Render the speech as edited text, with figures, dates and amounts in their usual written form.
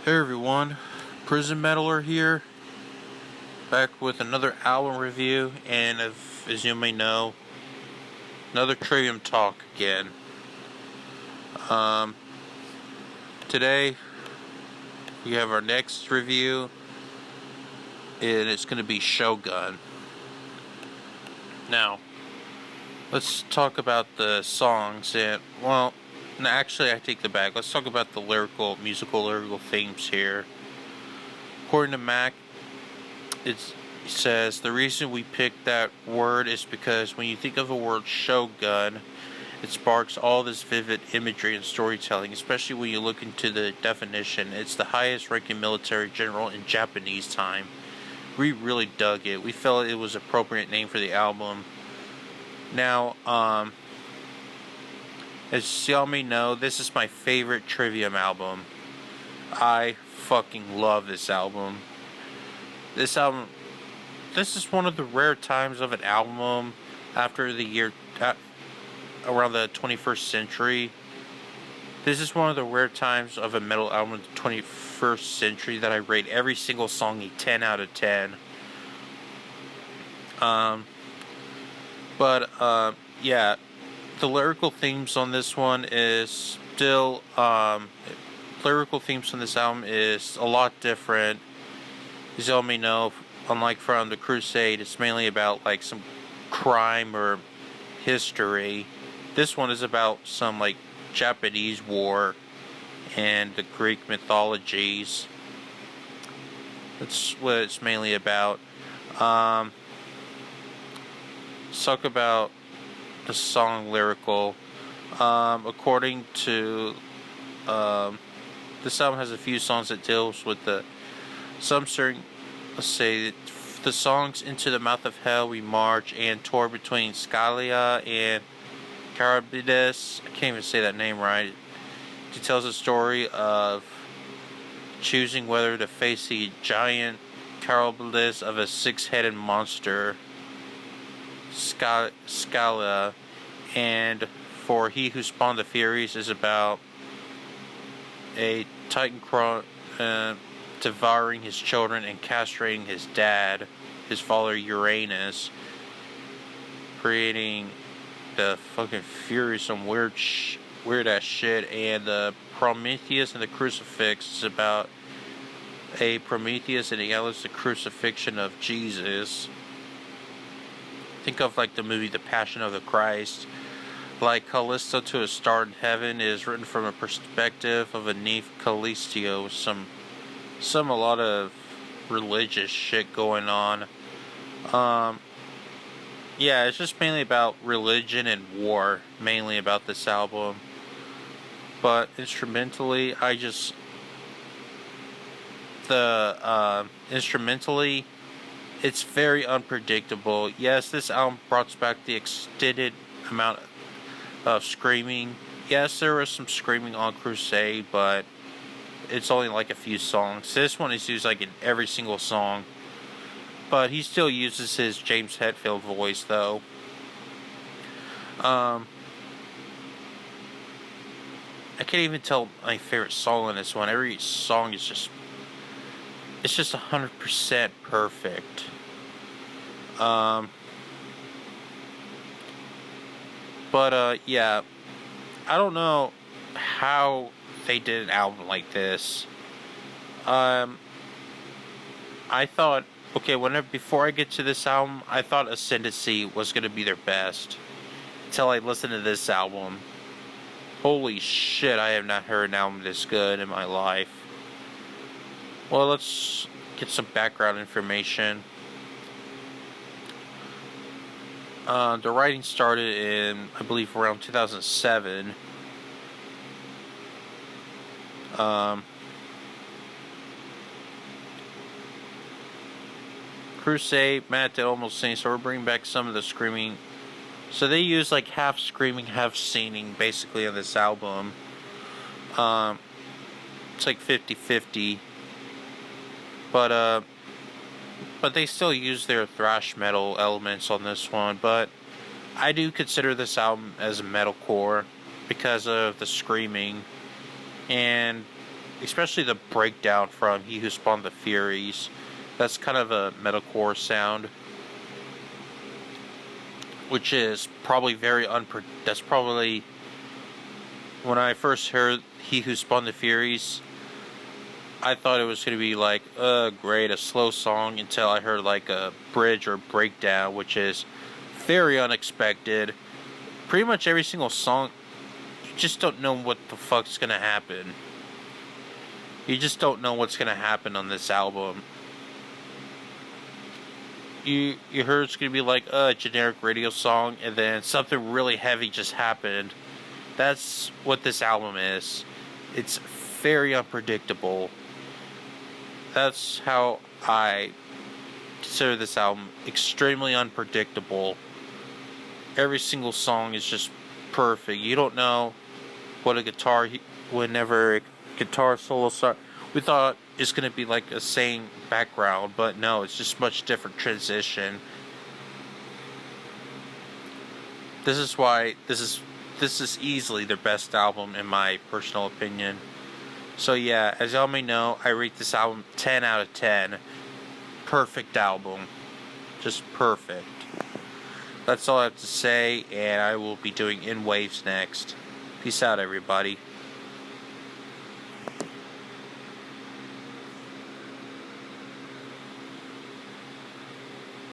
Hey everyone, Prison Meddler here, back with another album review, and as you may know, another Trivium talk again. Um, Today we have our next review, and it's going to be Shogun. Now, let's talk about the songs, actually I take the back. Let's talk about the musical lyrical themes here. According to Mac, it says the reason we picked that word is because when you think of the word shogun, it sparks all this vivid imagery and storytelling, especially when you look into the definition. It's the highest ranking military general in Japanese time. We really dug it. We felt it was an appropriate name for the album. Now, as y'all may know, this is my favorite Trivium album. I fucking love this album. This is one of the rare times of an album after the year, around the 21st century. This is one of the rare times of a metal album in the 21st century that I rate every single song a 10 out of 10. Yeah, the lyrical themes on this one is still, lyrical themes on this album is a lot different. As y'all may know, unlike from the Crusade, it's mainly about like some crime or history. This one is about some like Japanese war and the Greek mythologies. That's what it's mainly about. Let's talk about the song lyrical. According to this album has a few songs that deals with the the songs Into the Mouth of Hell We March and Tour Between Scalia and Charybdis. I can't even say that name right. It tells the story of choosing whether to face the giant Charybdis of a six-headed monster, Scalia, and For He Who Spawned the Furies is about a Titan devouring his children and castrating his dad, his father Uranus, creating the fucking Fury, some weird ass shit. And the Prometheus and the Crucifix is about a Prometheus and the crucifixion of Jesus. Think of like the movie The Passion of the Christ. Like Callisto to a Star in Heaven is written from a perspective of a nymph Callisto with a lot of religious shit going on. Yeah, it's just mainly about religion and war, mainly about this album. But instrumentally, instrumentally, it's very unpredictable. Yes, this album brought back the extended amount of screaming. Yes, there was some screaming on Crusade, but it's only like a few songs. This one is used like in every single song. But he still uses his James Hetfield voice, though. I can't even tell my favorite song on this one. Every song is just 100% perfect. Yeah, I don't know how they did an album like this. I thought, before I get to this album, I thought Ascendancy was going to be their best. Until I listened to this album. Holy shit, I have not heard an album this good in my life. Well, let's get some background information. The writing started in, I believe, around 2007. Crusade, Matt did almost sing, so we're bringing back some of the screaming. So they use like half screaming, half singing basically on this album. It's like 50-50. But they still use their thrash metal elements on this one. But I do consider this album as metalcore because of the screaming and especially the breakdown from He Who Spawned the Furies. That's kind of a metalcore sound, which is probably that's probably, when I first heard He Who Spawned the Furies, I thought it was going to be like, great, a slow song, until I heard like a bridge or breakdown, which is very unexpected. Pretty much every single song, you just don't know what the fuck's going to happen. You just don't know what's going to happen on this album. You heard it's going to be like a generic radio song, and then something really heavy just happened. That's what this album is. It's very unpredictable. That's how I consider this album, extremely unpredictable. Every single song is just perfect. You don't know what whenever a guitar solo starts. We thought it's going to be like a same background, but no, it's just much different transition. This is why this is easily their best album in my personal opinion. So yeah, as y'all may know, I rate this album 10 out of 10. Perfect album. Just perfect. That's all I have to say, and I will be doing In Waves next. Peace out, everybody.